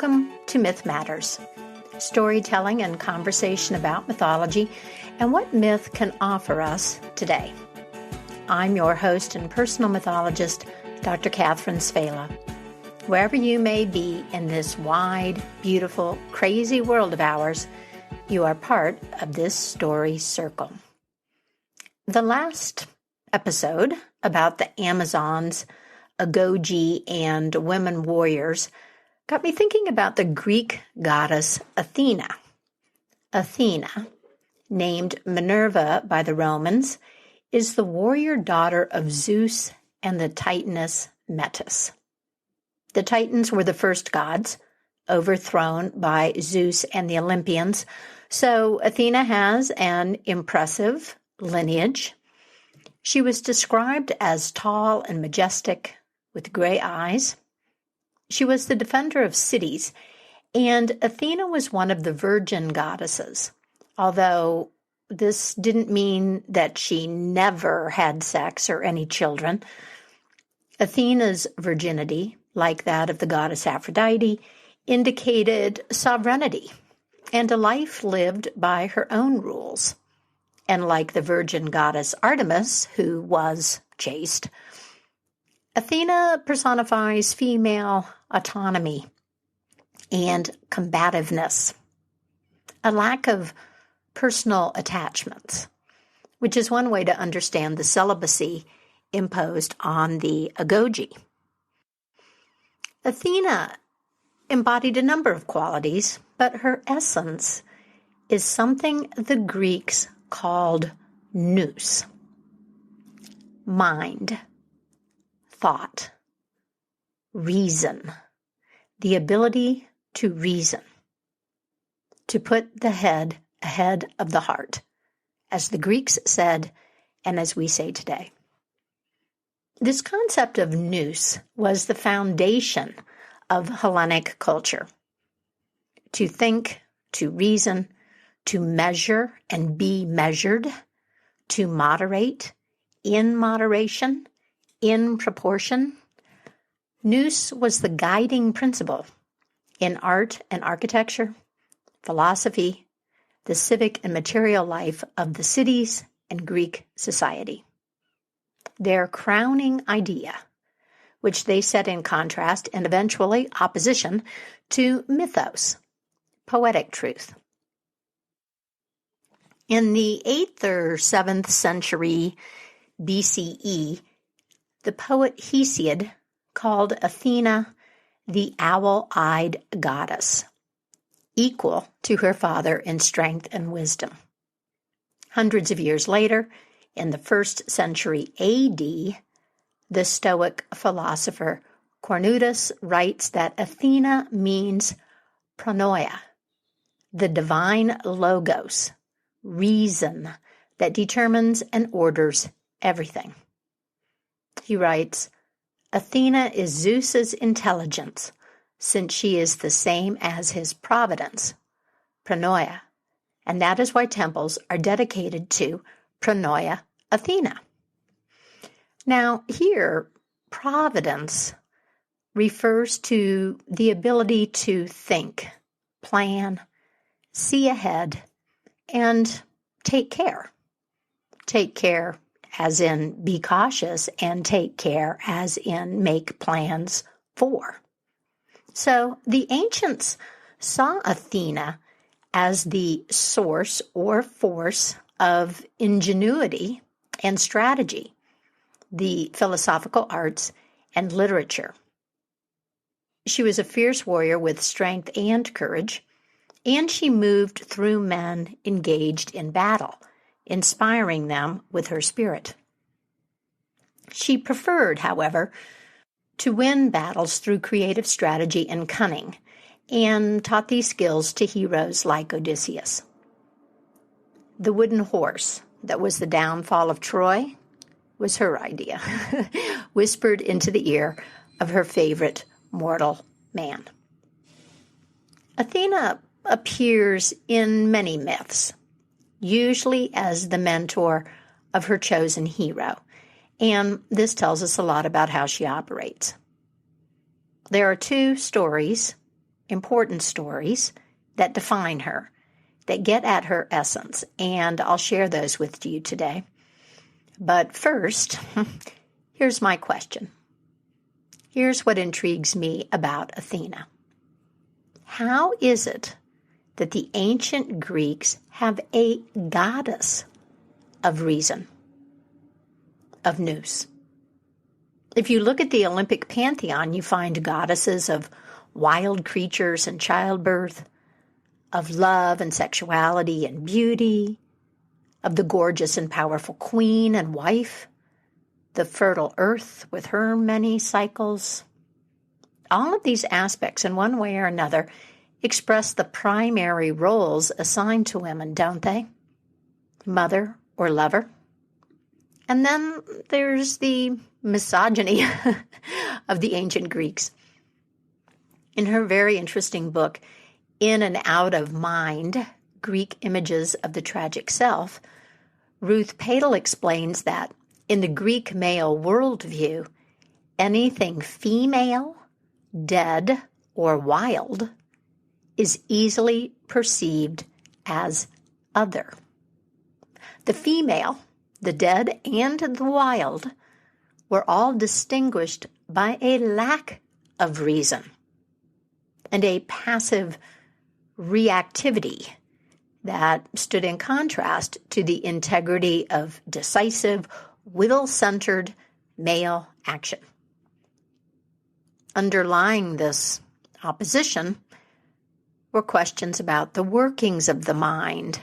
Welcome to Myth Matters, storytelling and conversation about mythology and what myth can offer us today. I'm your host and personal mythologist, Dr. Catherine Svehla. Wherever you may be in this wide, beautiful, crazy world of ours, you are part of this story circle. The last episode about the Amazons, Agoge, and women warriors got me thinking about the Greek goddess Athena. Athena, named Minerva by the Romans, is the warrior daughter of Zeus and the Titaness Metis. The Titans were the first gods, overthrown by Zeus and the Olympians, so Athena has an impressive lineage. She was described as tall and majestic, with gray eyes. She was the defender of cities, and Athena was one of the virgin goddesses, although this didn't mean that she never had sex or any children. Athena's virginity, like that of the goddess Aphrodite, indicated sovereignty and a life lived by her own rules. And like the virgin goddess Artemis, who was chaste, Athena personifies female autonomy and combativeness, a lack of personal attachments, which is one way to understand the celibacy imposed on the Agoge. Athena embodied a number of qualities, but her essence is something the Greeks called nous, mind, thought, reason, the ability to reason, to put the head ahead of the heart, as the Greeks said and as we say today. This concept of nous was the foundation of Hellenic culture. To think, to reason, to measure and be measured, to moderate, in moderation, in proportion. Nous was the guiding principle in art and architecture, philosophy, the civic and material life of the cities and Greek society. Their crowning idea, which they set in contrast and eventually opposition to mythos, poetic truth. In the 8th or 7th century BCE, the poet Hesiod called Athena the owl-eyed goddess, equal to her father in strength and wisdom. Hundreds of years later, in the 1st century AD, the Stoic philosopher Cornutus writes that Athena means pronoia, the divine logos, reason that determines and orders everything. He writes, Athena is Zeus's intelligence, since she is the same as his providence, pronoia, and that is why temples are dedicated to pronoia Athena. Now, here, providence refers to the ability to think, plan, see ahead, and take care. Take care as in be cautious, and take care as in make plans for. So the ancients saw Athena as the source or force of ingenuity and strategy, the philosophical arts and literature. She was a fierce warrior with strength and courage, and she moved through men engaged in battle, inspiring them with her spirit. She preferred, however, to win battles through creative strategy and cunning, and taught these skills to heroes like Odysseus. The wooden horse that was the downfall of Troy was her idea, whispered into the ear of her favorite mortal man. Athena appears in many myths, usually as the mentor of her chosen hero, and this tells us a lot about how she operates. There are two stories important stories that define her, that get at her essence, and I'll share those with you today. But first, here's my question. Here's what intrigues me about Athena. How is it that the ancient Greeks have a goddess of reason, of nous? If you look at the Olympic pantheon, you find goddesses of wild creatures and childbirth, of love and sexuality and beauty, of the gorgeous and powerful queen and wife, the fertile earth with her many cycles. All of these aspects, in one way or another, express the primary roles assigned to women, don't they? Mother or lover. And then there's the misogyny of the ancient Greeks. In her very interesting book, In and Out of Mind, Greek Images of the Tragic Self, Ruth Padel explains that in the Greek male worldview, anything female, dead, or wild is easily perceived as other. The female, the dead, and the wild were all distinguished by a lack of reason and a passive reactivity that stood in contrast to the integrity of decisive, will-centered male action. Underlying this opposition were questions about the workings of the mind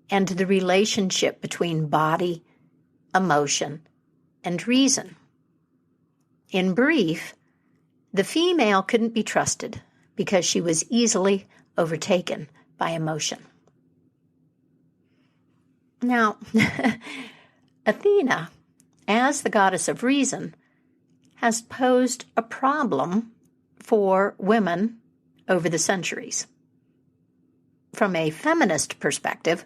and the relationship between body, emotion, and reason. In brief, the female couldn't be trusted because she was easily overtaken by emotion. Now, Athena, as the goddess of reason, has posed a problem for women over the centuries. From a feminist perspective,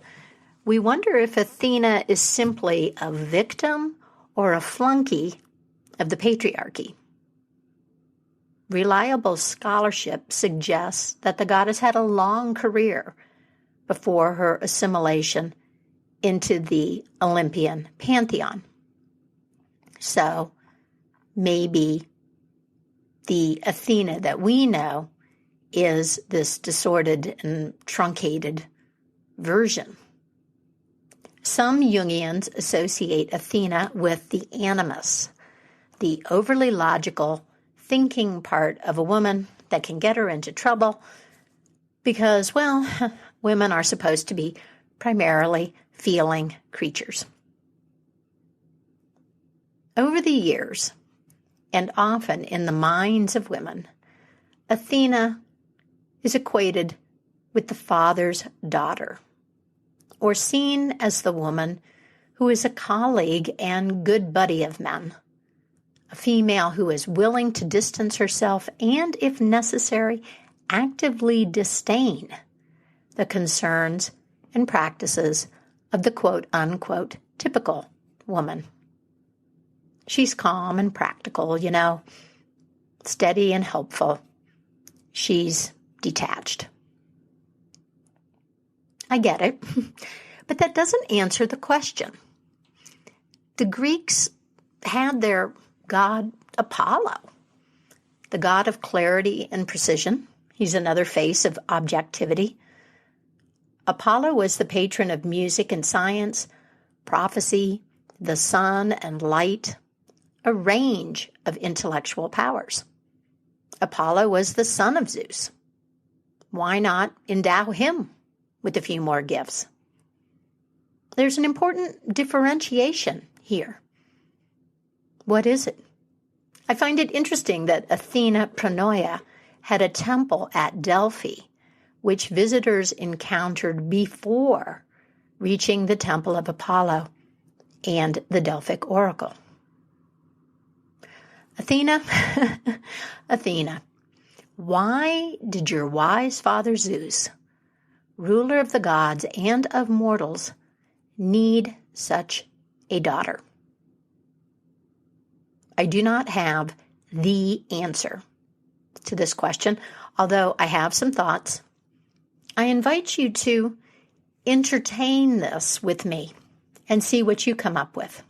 we wonder if Athena is simply a victim or a flunky of the patriarchy. Reliable scholarship suggests that the goddess had a long career before her assimilation into the Olympian pantheon. So maybe the Athena that we know is this disordered and truncated version. Some Jungians associate Athena with the animus, the overly logical, thinking part of a woman that can get her into trouble because, well, women are supposed to be primarily feeling creatures. Over the years, and often in the minds of women, Athena is equated with the father's daughter, or seen as the woman who is a colleague and good buddy of men, a female who is willing to distance herself and, if necessary, actively disdain the concerns and practices of the quote-unquote typical woman. She's calm and practical, steady and helpful. She's detached. I get it, but that doesn't answer the question. The Greeks had their god Apollo, the god of clarity and precision. He's another face of objectivity. Apollo was the patron of music and science, prophecy, the sun and light, a range of intellectual powers. Apollo was the son of Zeus. Why not endow him with a few more gifts? There's an important differentiation here. What is it? I find it interesting that Athena Pronoia had a temple at Delphi, which visitors encountered before reaching the temple of Apollo and the Delphic oracle. Athena, Athena, why did your wise father Zeus, ruler of the gods and of mortals, need such a daughter? I do not have the answer to this question, Although I have some thoughts, I invite you to entertain this with me and see what you come up with.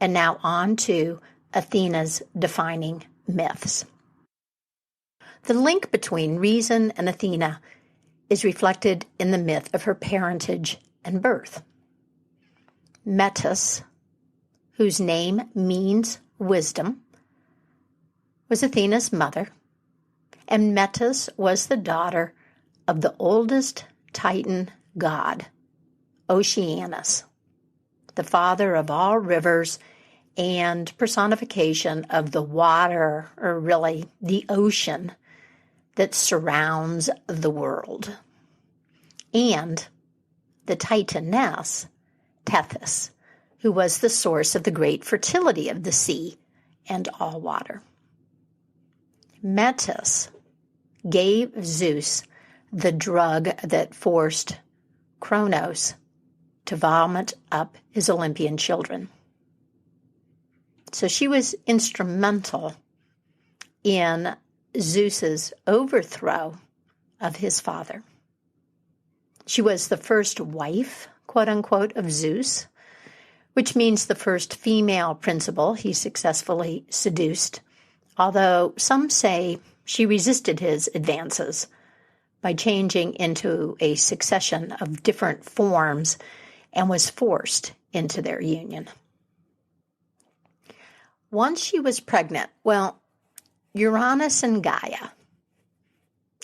And now on to Athena's defining myths. The link between reason and Athena is reflected in the myth of her parentage and birth. Metis, whose name means wisdom, was Athena's mother, and Metis was the daughter of the oldest Titan god, Oceanus, the father of all rivers and personification of the water, or really the ocean, that surrounds the world, and the Titaness, Tethys, who was the source of the great fertility of the sea and all water. Metis gave Zeus the drug that forced Kronos to vomit up his Olympian children. So she was instrumental in Zeus's overthrow of his father. She was the first wife, quote unquote, of Zeus, which means the first female principal he successfully seduced, although some say she resisted his advances by changing into a succession of different forms and was forced into their union. Once she was pregnant, Uranus and Gaia,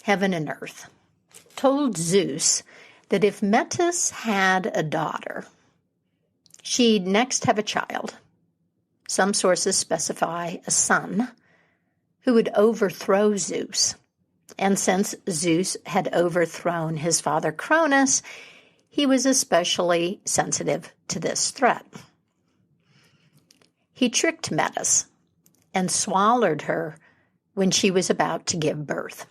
heaven and earth, told Zeus that if Metis had a daughter, she'd next have a child. Some sources specify a son who would overthrow Zeus. And since Zeus had overthrown his father Cronus, he was especially sensitive to this threat. He tricked Metis and swallowed her when she was about to give birth.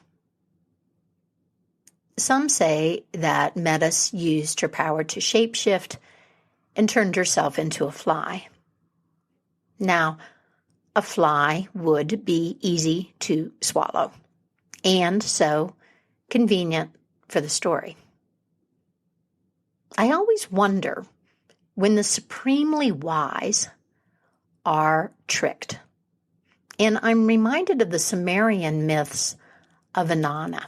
Some say that Metis used her power to shapeshift and turned herself into a fly. Now, a fly would be easy to swallow, and so convenient for the story. I always wonder when the supremely wise are tricked. And I'm reminded of the Sumerian myths of Inanna.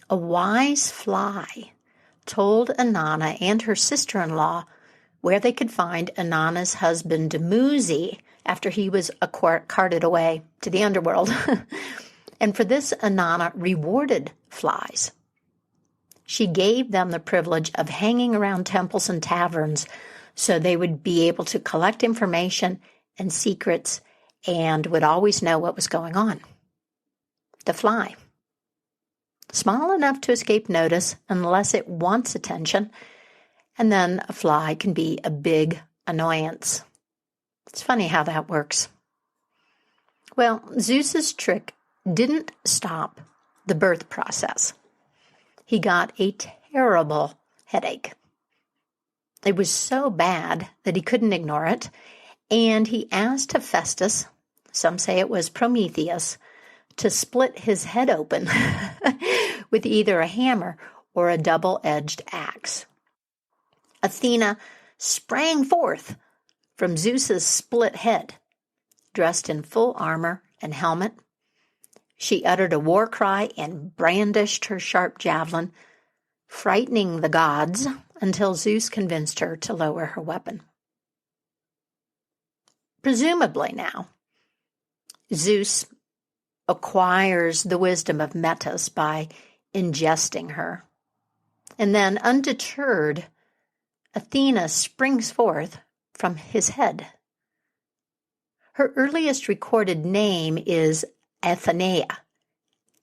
A wise fly told Inanna and her sister-in-law where they could find Inanna's husband Dumuzi after he was carted away to the underworld. And for this, Inanna rewarded flies. She gave them the privilege of hanging around temples and taverns so they would be able to collect information and secrets and would always know what was going on. The fly. Small enough to escape notice unless it wants attention, and then a fly can be a big annoyance. It's funny how that works. Well, Zeus's trick didn't stop the birth process. He got a terrible headache. It was so bad that he couldn't ignore it, and he asked Hephaestus, some say it was Prometheus, to split his head open with either a hammer or a double-edged axe. Athena sprang forth from Zeus's split head, dressed in full armor and helmet. She uttered a war cry and brandished her sharp javelin, frightening the gods until Zeus convinced her to lower her weapon. Presumably now, Zeus acquires the wisdom of Metis by ingesting her. And then, undeterred, Athena springs forth from his head. Her earliest recorded name is Athena,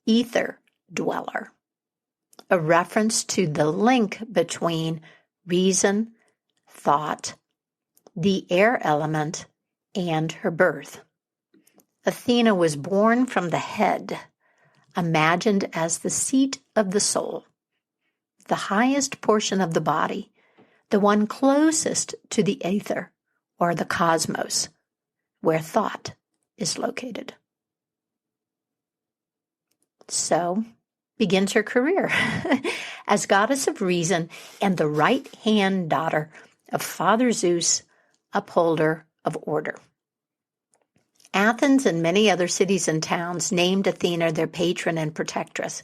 ether dweller, a reference to the link between reason, thought, the air element, and her birth. Athena was born from the head, imagined as the seat of the soul, the highest portion of the body, the one closest to the aether, or the cosmos, where thought is located. So begins her career as goddess of reason and the right-hand daughter of Father Zeus, upholder of order. Athens and many other cities and towns named Athena their patron and protectress,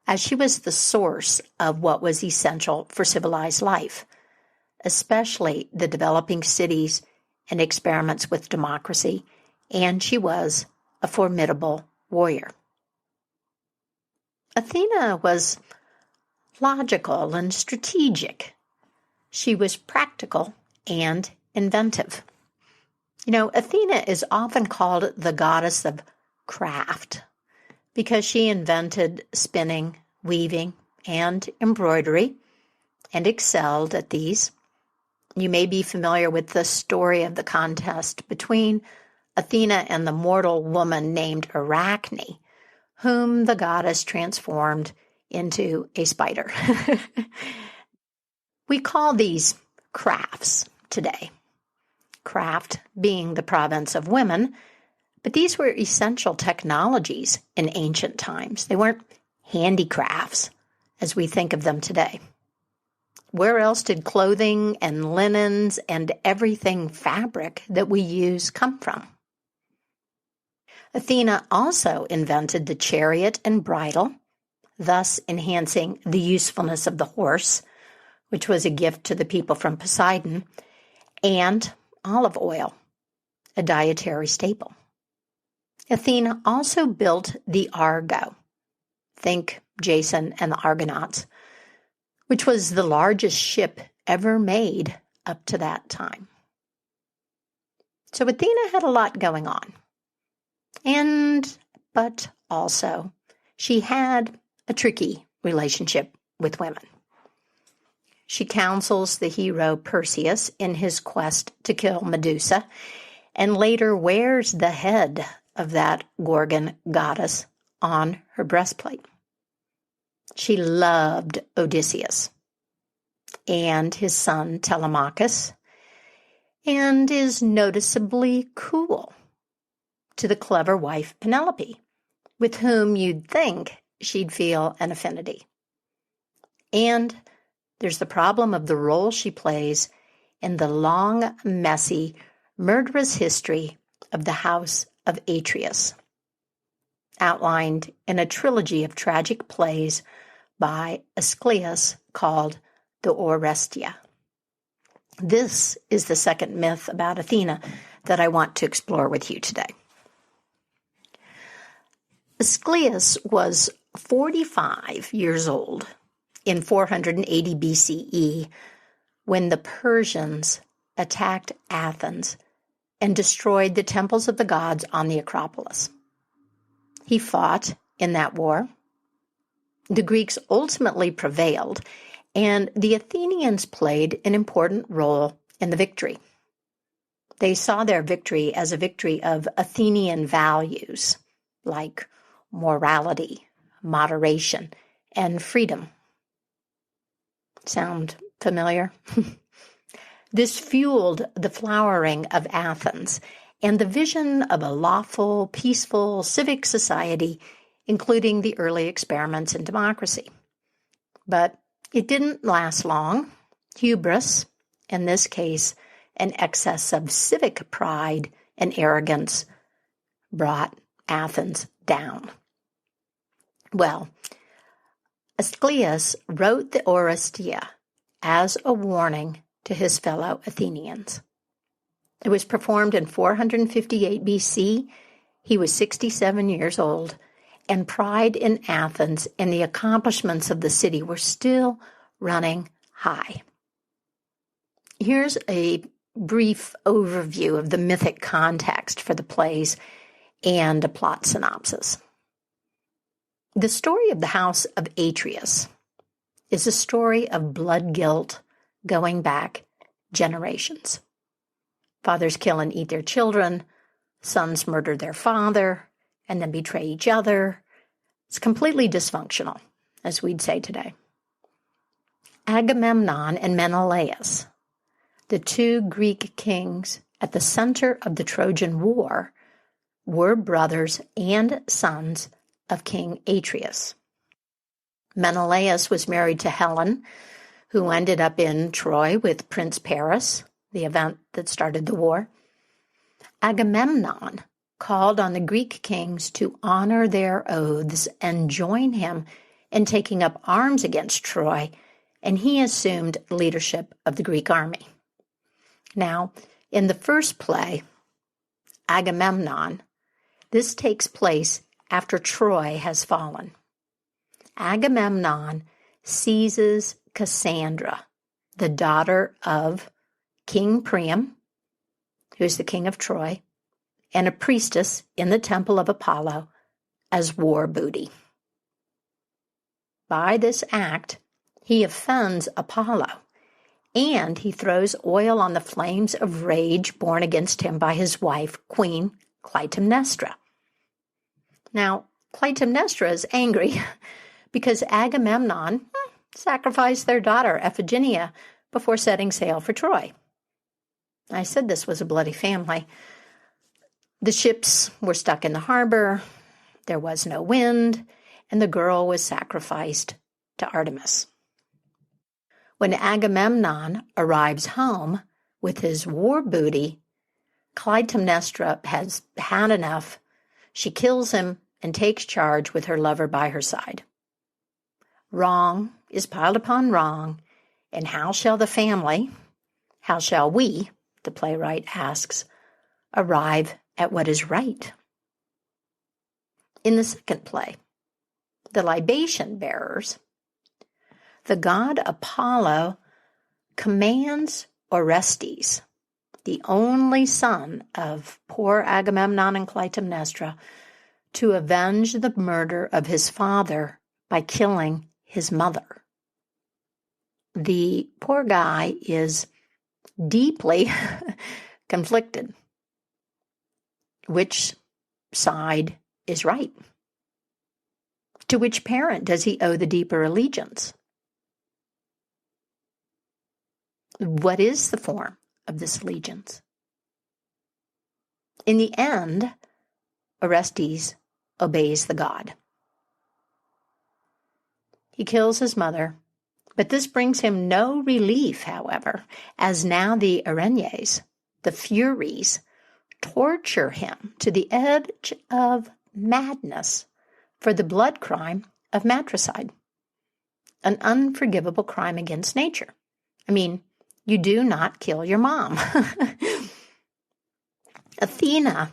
as she was the source of what was essential for civilized life, especially the developing cities and experiments with democracy, and she was a formidable warrior. Athena was logical and strategic. She was practical and inventive. Athena is often called the goddess of craft because she invented spinning, weaving, and embroidery and excelled at these. You may be familiar with the story of the contest between Athena and the mortal woman named Arachne, whom the goddess transformed into a spider. We call these crafts today, craft being the province of women, but these were essential technologies in ancient times. They weren't handicrafts as we think of them today. Where else did clothing and linens and everything fabric that we use come from? Athena also invented the chariot and bridle, thus enhancing the usefulness of the horse, which was a gift to the people from Poseidon, and olive oil, a dietary staple. Athena also built the Argo, think Jason and the Argonauts, which was the largest ship ever made up to that time. So Athena had a lot going on. But also, she had a tricky relationship with women. She counsels the hero Perseus in his quest to kill Medusa, and later wears the head of that Gorgon goddess on her breastplate. She loved Odysseus and his son Telemachus, and is noticeably cool to the clever wife Penelope, with whom you'd think she'd feel an affinity. And there's the problem of the role she plays in the long, messy, murderous history of the house of Atreus, outlined in a trilogy of tragic plays by Aeschylus called the Orestia. This is the second myth about Athena that I want to explore with you today. Aeschylus was 45 years old in 480 BCE when the Persians attacked Athens and destroyed the temples of the gods on the Acropolis. He fought in that war. The Greeks ultimately prevailed, and the Athenians played an important role in the victory. They saw their victory as a victory of Athenian values, like morality, moderation, and freedom. Sound familiar? This fueled the flowering of Athens and the vision of a lawful, peaceful, civic society, including the early experiments in democracy. But it didn't last long. Hubris, in this case, an excess of civic pride and arrogance, brought Athens down. Well, Aeschylus wrote the Orestia as a warning to his fellow Athenians. It was performed in 458 BC. He was 67 years old, and pride in Athens and the accomplishments of the city were still running high. Here's a brief overview of the mythic context for the plays and a plot synopsis. The story of the house of Atreus is a story of blood guilt going back generations. Fathers kill and eat their children, sons murder their father, and then betray each other. It's completely dysfunctional, as we'd say today. Agamemnon and Menelaus, the two Greek kings at the center of the Trojan War, were brothers and sons of King Atreus. Menelaus was married to Helen, who ended up in Troy with Prince Paris, the event that started the war. Agamemnon called on the Greek kings to honor their oaths and join him in taking up arms against Troy, and he assumed leadership of the Greek army. Now, in the first play, Agamemnon, this takes place after Troy has fallen. Agamemnon seizes Cassandra, the daughter of King Priam, who's the king of Troy, and a priestess in the temple of Apollo, as war booty. By this act, he offends Apollo, and he throws oil on the flames of rage born against him by his wife, Queen Clytemnestra. Now, Clytemnestra is angry because Agamemnon sacrificed their daughter, Iphigenia, before setting sail for Troy. I said this was a bloody family. The ships were stuck in the harbor, there was no wind, and the girl was sacrificed to Artemis. When Agamemnon arrives home with his war booty, Clytemnestra has had enough. She kills him and takes charge with her lover by her side. Wrong is piled upon wrong, and how shall we, the playwright asks, arrive at what is right? In the second play, The Libation Bearers, the god Apollo commands Orestes, the only son of poor Agamemnon and Clytemnestra, to avenge the murder of his father by killing his mother. The poor guy is deeply conflicted. Which side is right? To which parent does he owe the deeper allegiance? What is the form of this allegiance? In the end, Orestes obeys the god. He kills his mother, but this brings him no relief, however, as now the Erinyes, the Furies, torture him to the edge of madness for the blood crime of matricide, an unforgivable crime against nature. I mean, you do not kill your mom. Athena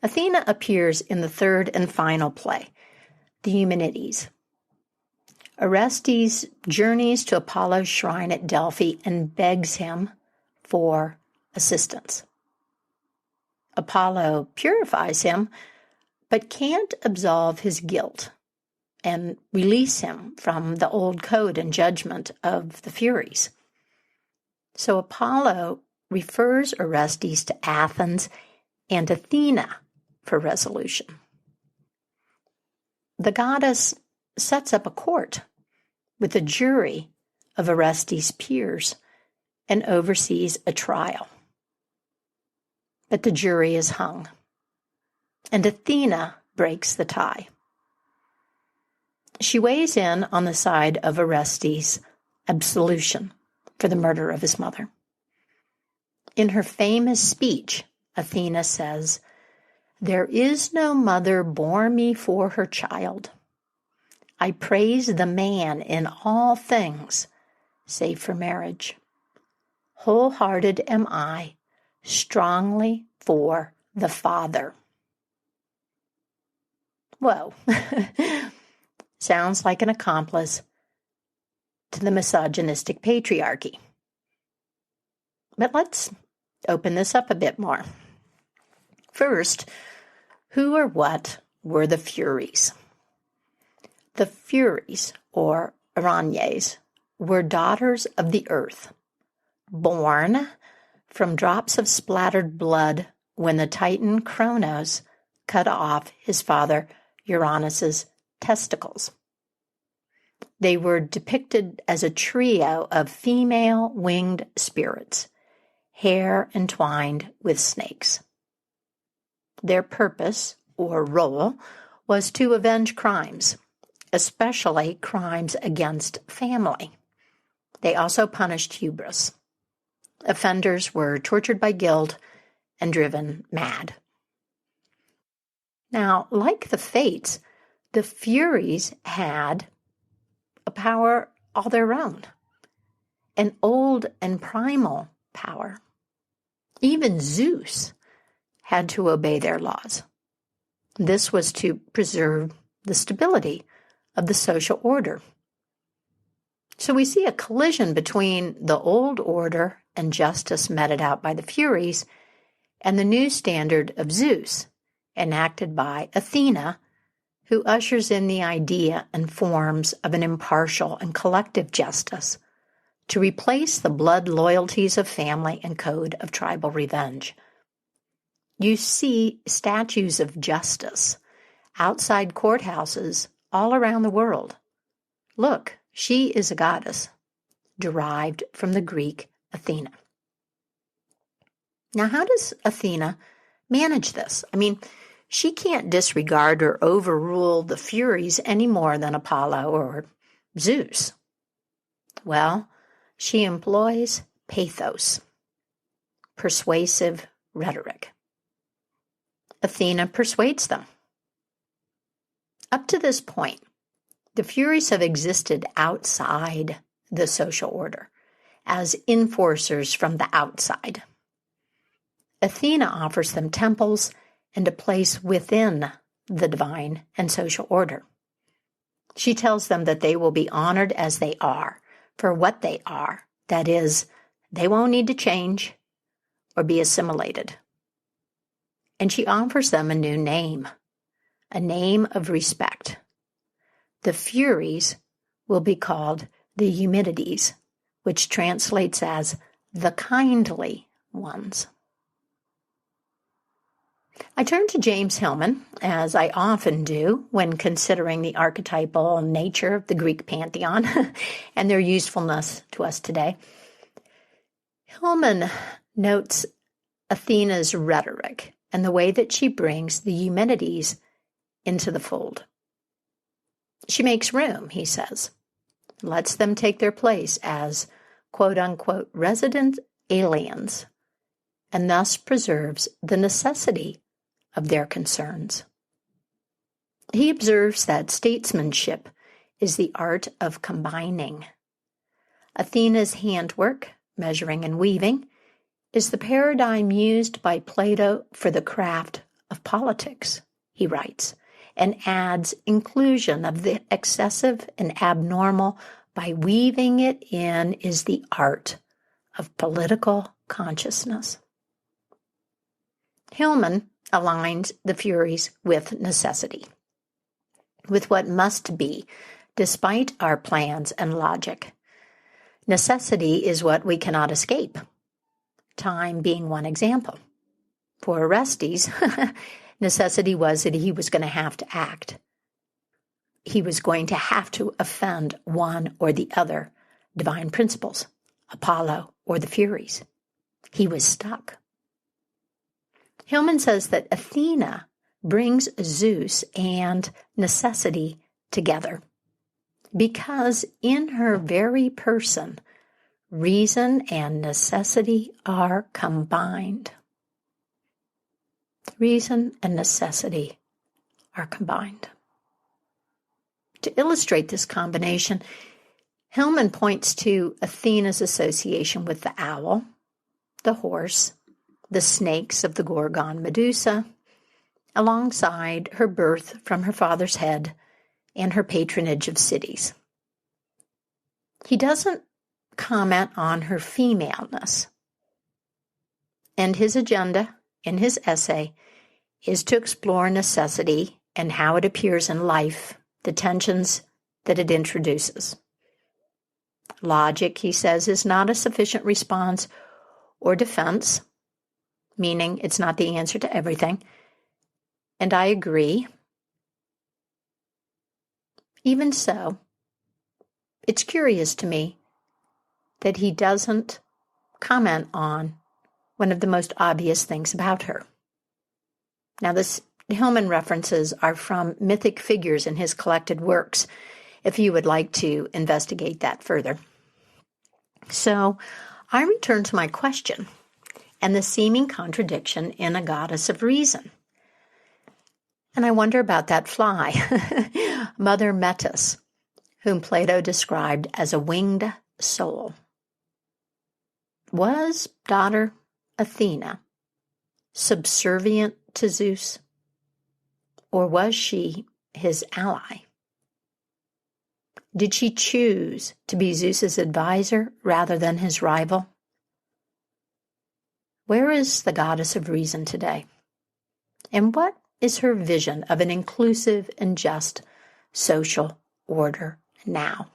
appears in the third and final play, the Eumenides. Orestes journeys to Apollo's shrine at Delphi and begs him for assistance. Apollo purifies him, but can't absolve his guilt and release him from the old code and judgment of the Furies. So Apollo refers Orestes to Athens and Athena for resolution. The goddess sets up a court with a jury of Orestes' peers and oversees a trial. But the jury is hung, and Athena breaks the tie. She weighs in on the side of Orestes' absolution for the murder of his mother. In her famous speech, Athena says, "There is no mother bore me for her child. I praise the man in all things, save for marriage. Wholehearted am I, strongly for the father." Whoa. Sounds like an accomplice to the misogynistic patriarchy. But let's open this up a bit more. First, who or what were the Furies? The Furies, or Erinyes, were daughters of the earth, born from drops of splattered blood when the Titan Kronos cut off his father Uranus's testicles. They were depicted as a trio of female winged spirits, hair entwined with snakes. Their purpose, or role, was to avenge crimes, especially crimes against family. They also punished hubris. Offenders were tortured by guilt and driven mad. Now, like the Fates, the Furies had a power all their own, an old and primal power. Even Zeus had to obey their laws. This was to preserve the stability of the social order. So we see a collision between the old order and justice meted out by the Furies and the new standard of Zeus, enacted by Athena, who ushers in the idea and forms of an impartial and collective justice to replace the blood loyalties of family and code of tribal revenge. You see statues of justice outside courthouses all around the world. Look, she is a goddess, derived from the Greek Athena. Now, how does Athena manage this? She can't disregard or overrule the Furies any more than Apollo or Zeus. Well, she employs pathos, persuasive rhetoric. Athena persuades them. Up to this point, the Furies have existed outside the social order, as enforcers from the outside. Athena offers them temples and a place within the divine and social order. She tells them that they will be honored as they are, for what they are. That is, they won't need to change or be assimilated. And she offers them a new name, a name of respect. The Furies will be called the Eumenides, which translates as the kindly ones. I turn to James Hillman, as I often do when considering the archetypal nature of the Greek pantheon and their usefulness to us today. Hillman notes Athena's rhetoric and the way that she brings the Eumenides into the fold. She makes room, he says, lets them take their place as quote-unquote resident aliens, and thus preserves the necessity of their concerns. He observes that statesmanship is the art of combining. Athena's handwork, measuring and weaving, is the paradigm used by Plato for the craft of politics, he writes, and adds inclusion of the excessive and abnormal by weaving it in is the art of political consciousness. Hillman aligns the Furies with necessity, with what must be, despite our plans and logic. Necessity is what we cannot escape, time being one example. For Orestes, necessity was that he was going to have to act. He was going to have to offend one or the other divine principles, Apollo or the Furies. He was stuck. Hillman says that Athena brings Zeus and necessity together because in her very person, reason and necessity are combined. Reason and necessity are combined. To illustrate this combination, Hillman points to Athena's association with the owl, the horse, the snakes of the Gorgon Medusa, alongside her birth from her father's head and her patronage of cities. He doesn't comment on her femaleness, and his agenda in his essay is to explore necessity and how it appears in life, the tensions that it introduces. Logic, he says, is not a sufficient response or defense, meaning it's not the answer to everything. And I agree. Even so, it's curious to me that he doesn't comment on one of the most obvious things about her. Now, this Hillman references are from mythic figures in his collected works, if you would like to investigate that further. So I return to my question and the seeming contradiction in a goddess of reason. And I wonder about that fly, Mother Metis, whom Plato described as a winged soul. Was daughter Athena subservient to Zeus, or was she his ally? Did she choose to be Zeus's advisor rather than his rival? Where is the goddess of reason today? And what is her vision of an inclusive and just social order now?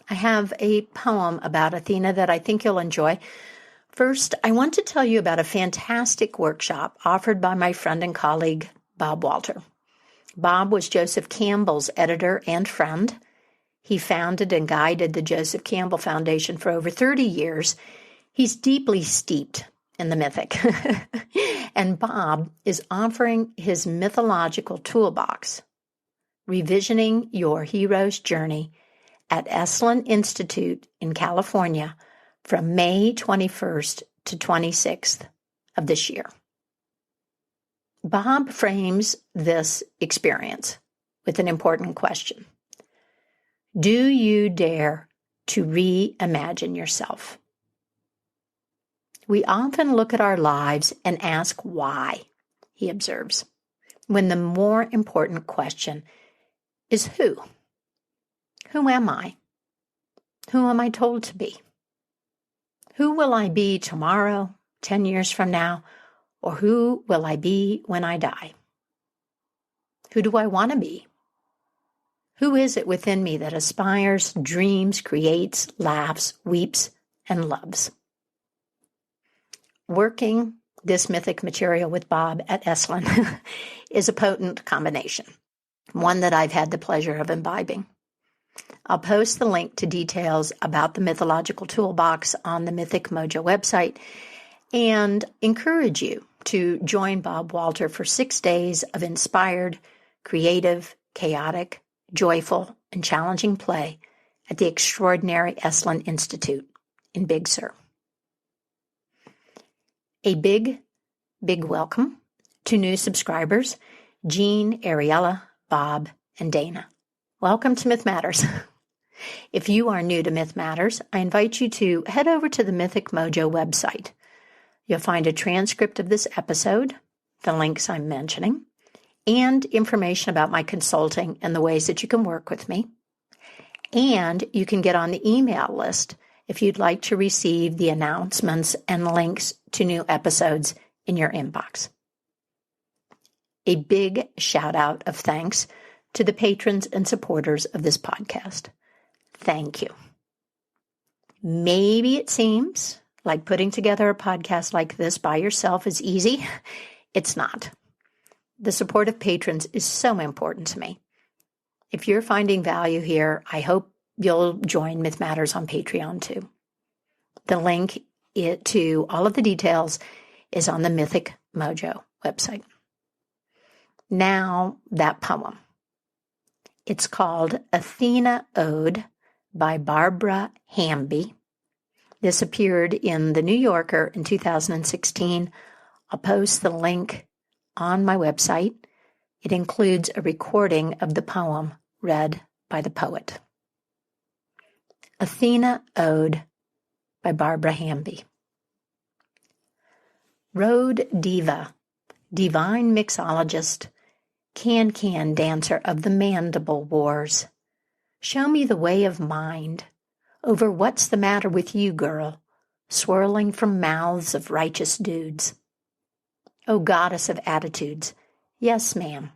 I have a poem about Athena that I think you'll enjoy. First, I want to tell you about a fantastic workshop offered by my friend and colleague, Bob Walter. Bob was Joseph Campbell's editor and friend. He founded and guided the Joseph Campbell Foundation for over 30 years. He's deeply steeped in the mythic. And Bob is offering his mythological toolbox, Revisioning Your Hero's Journey, at Esalen Institute in California from May 21st to 26th of this year. Bob frames this experience with an important question. Do you dare to reimagine yourself? We often look at our lives and ask why, he observes, when the more important question is who? Who am I? Who am I told to be? Who will I be tomorrow, 10 years from now, or who will I be when I die? Who do I want to be? Who is it within me that aspires, dreams, creates, laughs, weeps, and loves? Working this mythic material with Bob at Esalen is a potent combination, one that I've had the pleasure of imbibing. I'll post the link to details about the mythological toolbox on the Mythic Mojo website and encourage you to join Bob Walter for 6 days of inspired, creative, chaotic, joyful, and challenging play at the extraordinary Esalen Institute in Big Sur. A big welcome to new subscribers, Jean, Ariella, Bob, and Dana. Welcome to Myth Matters. If you are new to Myth Matters, I invite you to head over to the Mythic Mojo website. You'll find a transcript of this episode, the links I'm mentioning, and information about my consulting and the ways that you can work with me. And you can get on the email list if you'd like to receive the announcements and links to new episodes in your inbox. A big shout out of thanks to the patrons and supporters of this podcast. Thank you. Maybe it seems like putting together a podcast like this by yourself is easy. It's not. The support of patrons is so important to me. If you're finding value here, I hope you'll join Myth Matters on Patreon too. The link to all of the details is on the Mythic Mojo website. Now, that poem. It's called Athena Ode by Barbara Hamby. This appeared in The New Yorker in 2016. I'll post the link on my website. It includes a recording of the poem read by the poet. Athena Ode by Barbara Hamby. Road diva, divine mixologist, can dancer of the mandible wars. Show me the way of mind over what's the matter with you, girl, swirling from mouths of righteous dudes. O goddess of attitudes, yes, ma'am,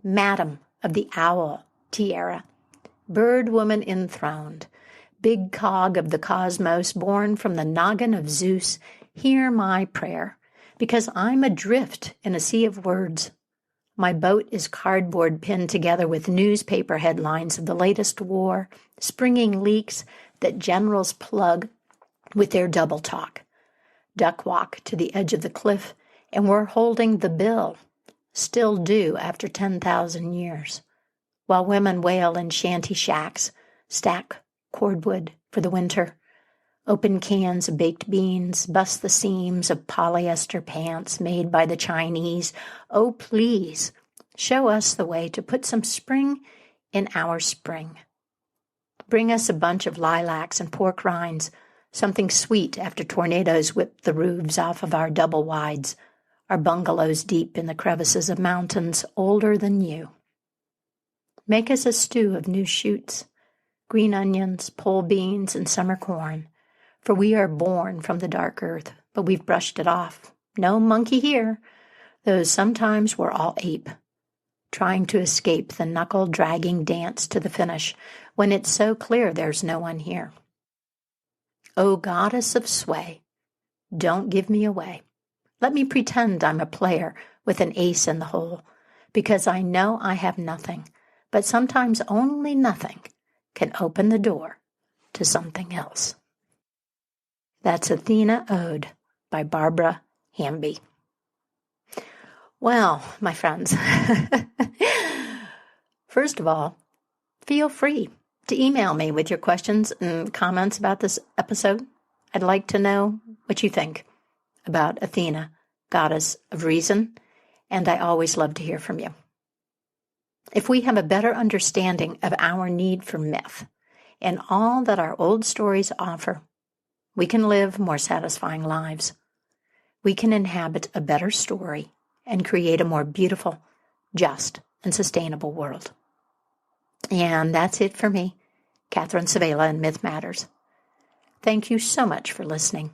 madam of the owl tiara, bird woman enthroned, big cog of the cosmos born from the noggin of Zeus, hear my prayer, because I'm adrift in a sea of words. My boat is cardboard pinned together with newspaper headlines of the latest war, springing leaks that generals plug with their double talk. Duck walk to the edge of the cliff And we're holding the bill, still due after 10,000 years, while women wail in shanty shacks, stack cordwood for the winter, open cans of baked beans, bust the seams of polyester pants made by the Chinese. Oh, please, show us the way to put some spring in our spring. Bring us a bunch of lilacs and pork rinds, something sweet after tornadoes whip the roofs off of our double wides, our bungalows deep in the crevices of mountains older than you. Make us a stew of new shoots, green onions, pole beans, and summer corn, for we are born from the dark earth, but we've brushed it off. No monkey here, though sometimes we're all ape, trying to escape the knuckle-dragging dance to the finish when it's so clear there's no one here. O goddess of sway, don't give me away. Let me pretend I'm a player with an ace in the hole, because I know I have nothing, but sometimes only nothing can open the door to something else. That's Athena Ode by Barbara Hamby. Well, my friends, first of all, feel free to email me with your questions and comments about this episode. I'd like to know what you think about Athena, goddess of reason, and I always love to hear from you. If we have a better understanding of our need for myth and all that our old stories offer, we can live more satisfying lives. We can inhabit a better story and create a more beautiful, just, and sustainable world. And that's it for me, Catherine Svehla in Myth Matters. Thank you so much for listening.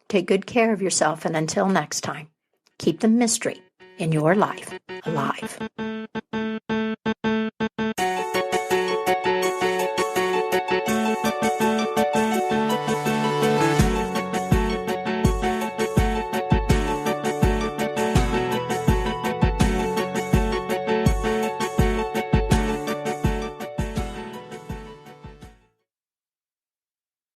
Take good care of yourself, and until next time, keep the mystery in your life alive.